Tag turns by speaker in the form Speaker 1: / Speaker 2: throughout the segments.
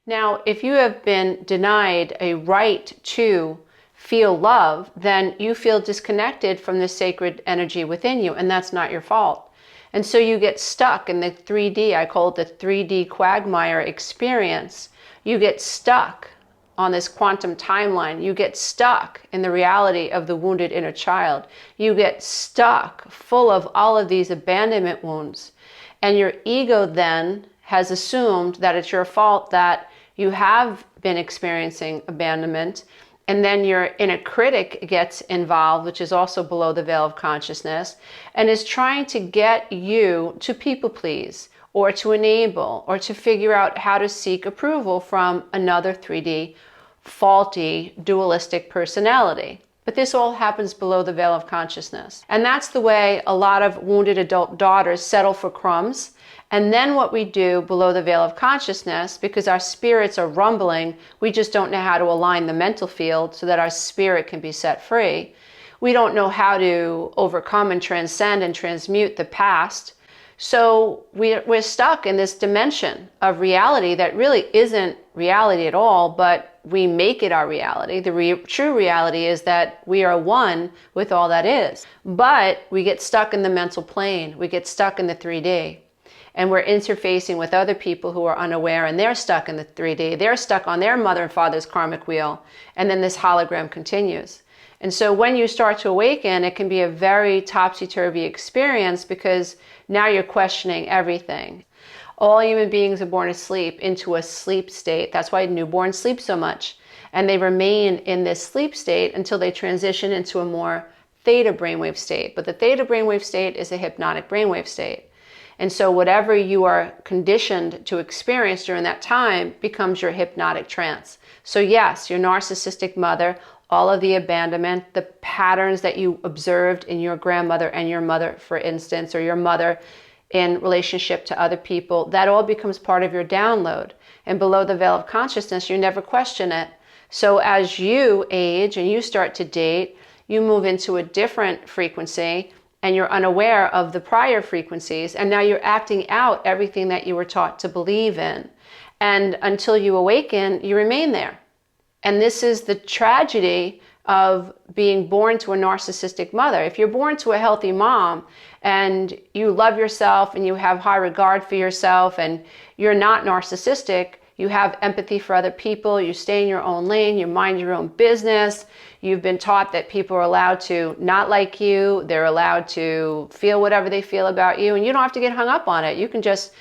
Speaker 1: Now, if you have been denied a right to feel love, then you feel disconnected from the sacred energy within you, and that's not your fault. And so you get stuck in the 3D, I call it the 3D quagmire experience. You get stuck on this quantum timeline. You get stuck in the reality of the wounded inner child. You get stuck full of all of these abandonment wounds. And your ego then has assumed that it's your fault that you have been experiencing abandonment. And then your inner critic gets involved, which is also below the veil of consciousness, and is trying to get you to people please, or to enable, or to figure out how to seek approval from another 3D faulty dualistic personality. But this all happens below the veil of consciousness. And that's the way a lot of wounded adult daughters settle for crumbs. And then what we do below the veil of consciousness, because our spirits are rumbling, we just don't know how to align the mental field so that our spirit can be set free. We don't know how to overcome and transcend and transmute the past. So we're stuck in this dimension of reality that really isn't reality at all, but we make it our reality. The true reality is that we are one with all that is. But we get stuck in the mental plane. We get stuck in the 3D. And we're interfacing with other people who are unaware, and they're stuck in the 3D. They're stuck on their mother and father's karmic wheel. And then this hologram continues. And so when you start to awaken, it can be a very topsy-turvy experience, because now you're questioning everything. All human beings are born asleep into a sleep state. That's why newborns sleep so much. And they remain in this sleep state until they transition into a more theta brainwave state. But the theta brainwave state is a hypnotic brainwave state. And so whatever you are conditioned to experience during that time becomes your hypnotic trance. So yes, your narcissistic mother, all of the abandonment, the patterns that you observed in your grandmother and your mother, for instance, or your mother in relationship to other people, that all becomes part of your download. And below the veil of consciousness, you never question it. So as you age and you start to date, you move into a different frequency, and you're unaware of the prior frequencies, and now you're acting out everything that you were taught to believe in. And until you awaken, you remain there. And this is the tragedy of being born to a narcissistic mother. If you're born to a healthy mom and you love yourself and you have high regard for yourself and you're not narcissistic, you have empathy for other people, you stay in your own lane, you mind your own business, you've been taught that people are allowed to not like you, they're allowed to feel whatever they feel about you, and you don't have to get hung up on it. You can just,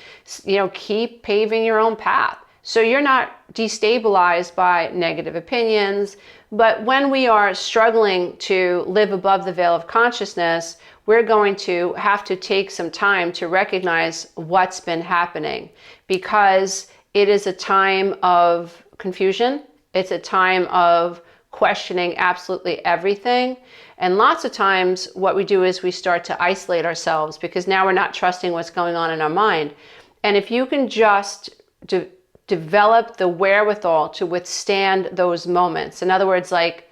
Speaker 1: keep paving your own path. So you're not destabilized by negative opinions. But when we are struggling to live above the veil of consciousness, we're going to have to take some time to recognize what's been happening, because it is a time of confusion. It's a time of questioning absolutely everything. And lots of times what we do is we start to isolate ourselves, because now we're not trusting what's going on in our mind. And if you can just develop the wherewithal to withstand those moments, in other words, like,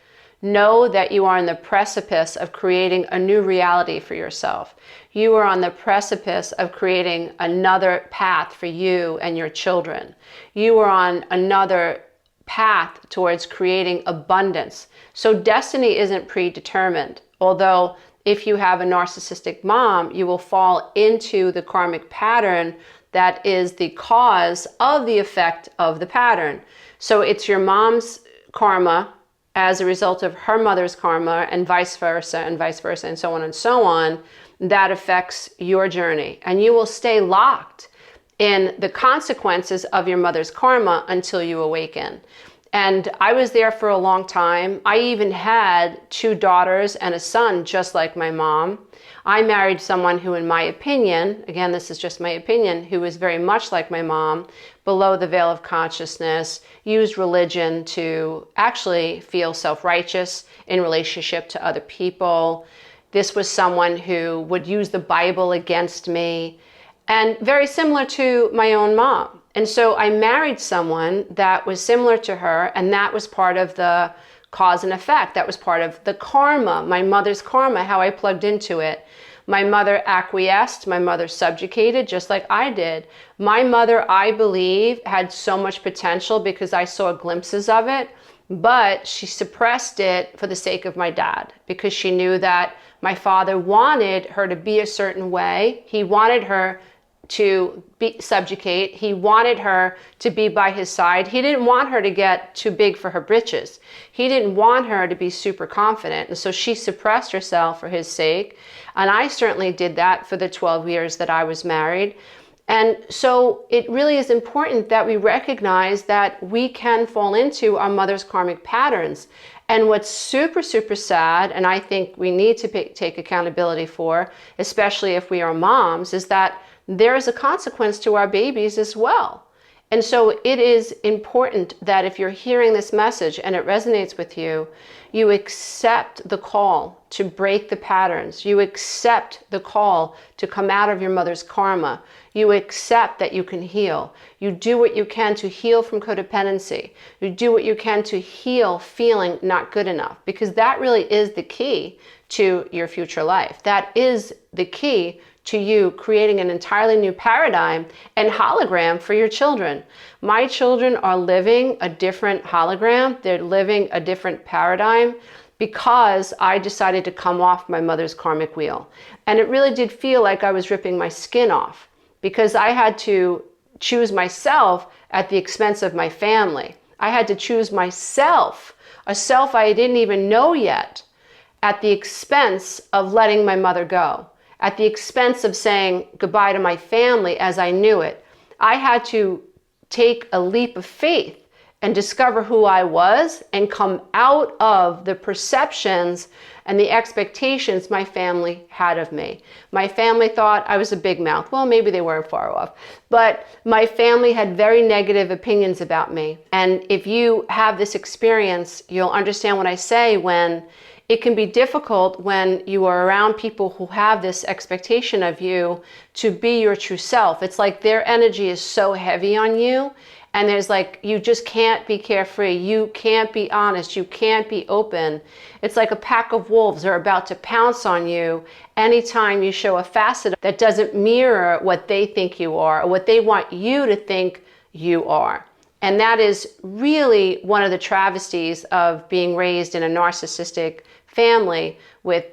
Speaker 1: know that you are on the precipice of creating a new reality for yourself. You are on the precipice of creating another path for you and your children. You are on another path towards creating abundance. So destiny isn't predetermined. Although if you have a narcissistic mom, you will fall into the karmic pattern that is the cause of the effect of the pattern. So it's your mom's karma as a result of her mother's karma, and vice versa, and so on, that affects your journey. And you will stay locked in the consequences of your mother's karma until you awaken. And I was there for a long time. I even had 2 daughters and a son just like my mom. I married someone who, in my opinion, again, this is just my opinion, who was very much like my mom, below the veil of consciousness, used religion to actually feel self-righteous in relationship to other people. This was someone who would use the Bible against me, and very similar to my own mom. And so I married someone that was similar to her, and that was part of the cause and effect. That was part of the karma, my mother's karma, how I plugged into it. My mother acquiesced. My mother subjugated, just like I did. My mother, I believe, had so much potential because I saw glimpses of it, but she suppressed it for the sake of my dad, because she knew that my father wanted her to be a certain way. He wanted her to subjugate. He wanted her to be by his side. He didn't want her to get too big for her britches. He didn't want her to be super confident. And so she suppressed herself for his sake. And I certainly did that for the 12 years that I was married. And so it really is important that we recognize that we can fall into our mother's karmic patterns. And what's super, super sad, and I think we need to take accountability for, especially if we are moms, is that there is a consequence to our babies as well. And so it is important that if you're hearing this message and it resonates with you, you accept the call to break the patterns. You accept the call to come out of your mother's karma. You accept that you can heal. You do what you can to heal from codependency. You do what you can to heal feeling not good enough, because that really is the key to your future life. That is the key to you creating an entirely new paradigm and hologram for your children. My children are living a different hologram. They're living a different paradigm because I decided to come off my mother's karmic wheel. And it really did feel like I was ripping my skin off, because I had to choose myself at the expense of my family. I had to choose myself, a self I didn't even know yet, at the expense of letting my mother go, at the expense of saying goodbye to my family as I knew it. I had to take a leap of faith and discover who I was and come out of the perceptions and the expectations my family had of me. My family thought I was a big mouth. Well, maybe they weren't far off, but my family had very negative opinions about me. And if you have this experience, you'll understand what I say when it can be difficult when you are around people who have this expectation of you to be your true self. It's like their energy is so heavy on you, and there's like, you just can't be carefree. You can't be honest. You can't be open. It's like a pack of wolves are about to pounce on you anytime you show a facet that doesn't mirror what they think you are or what they want you to think you are. And that is really one of the travesties of being raised in a narcissistic family with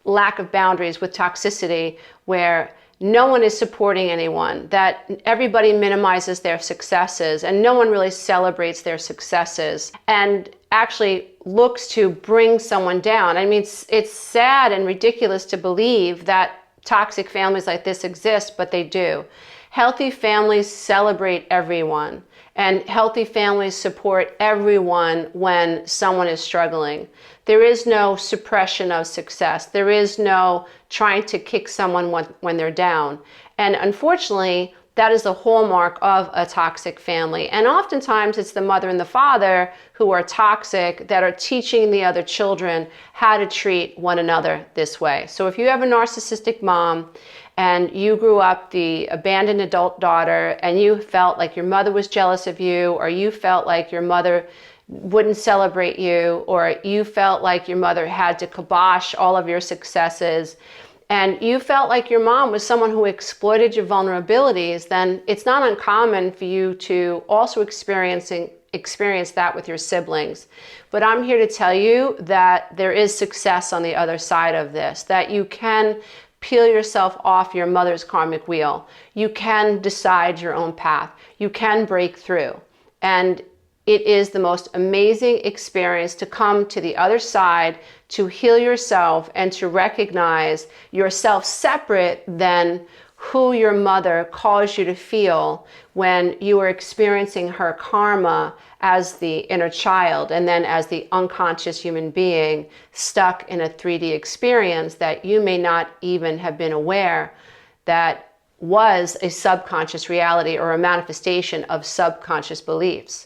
Speaker 1: lack of boundaries, with toxicity, where no one is supporting anyone, that everybody minimizes their successes and no one really celebrates their successes and actually looks to bring someone down. I mean, it's sad and ridiculous to believe that toxic families like this exist, but they do. Healthy families celebrate everyone, and healthy families support everyone when someone is struggling. There is no suppression of success. There is no trying to kick someone when they're down. And unfortunately, that is the hallmark of a toxic family. And oftentimes it's the mother and the father who are toxic that are teaching the other children how to treat one another this way. So if you have a narcissistic mom and you grew up the abandoned adult daughter and you felt like your mother was jealous of you, or you felt like your mother wouldn't celebrate you, or you felt like your mother had to kibosh all of your successes, and you felt like your mom was someone who exploited your vulnerabilities, then it's not uncommon for you to also experience that with your siblings. But I'm here to tell you that there is success on the other side of this, that you can peel yourself off your mother's karmic wheel. You can decide your own path. You can break through. And it is the most amazing experience to come to the other side, to heal yourself and to recognize yourself separate than who your mother caused you to feel when you were experiencing her karma as the inner child and then as the unconscious human being stuck in a 3D experience that you may not even have been aware that was a subconscious reality or a manifestation of subconscious beliefs.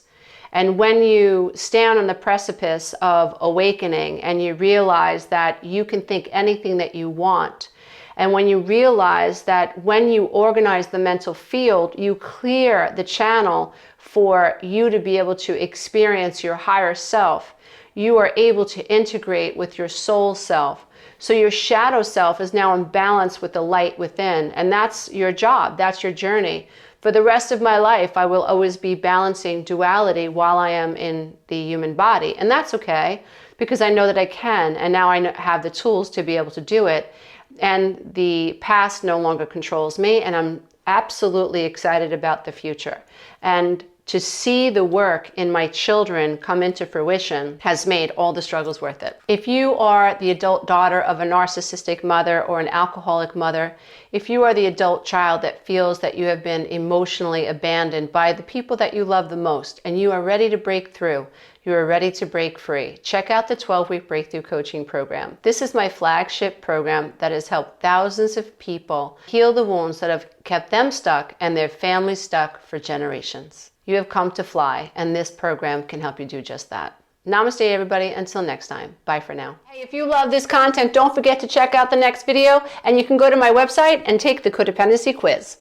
Speaker 1: And when you stand on the precipice of awakening and you realize that you can think anything that you want, and when you realize that when you organize the mental field, you clear the channel for you to be able to experience your higher self, you are able to integrate with your soul self. So your shadow self is now in balance with the light within, and that's your job, that's your journey. For the rest of my life, I will always be balancing duality while I am in the human body. And that's okay, because I know that I can, and now I have the tools to be able to do it. And the past no longer controls me, and I'm absolutely excited about the future. And to see the work in my children come into fruition has made all the struggles worth it. If you are the adult daughter of a narcissistic mother or an alcoholic mother, if you are the adult child that feels that you have been emotionally abandoned by the people that you love the most, and you are ready to break through, you are ready to break free, check out the 12-week Breakthrough Coaching Program. This is my flagship program that has helped thousands of people heal the wounds that have kept them stuck and their families stuck for generations. You have come to fly, and this program can help you do just that. Namaste, everybody. Until next time. Bye for now. Hey, if you love this content, don't forget to check out the next video, and you can go to my website and take the codependency quiz.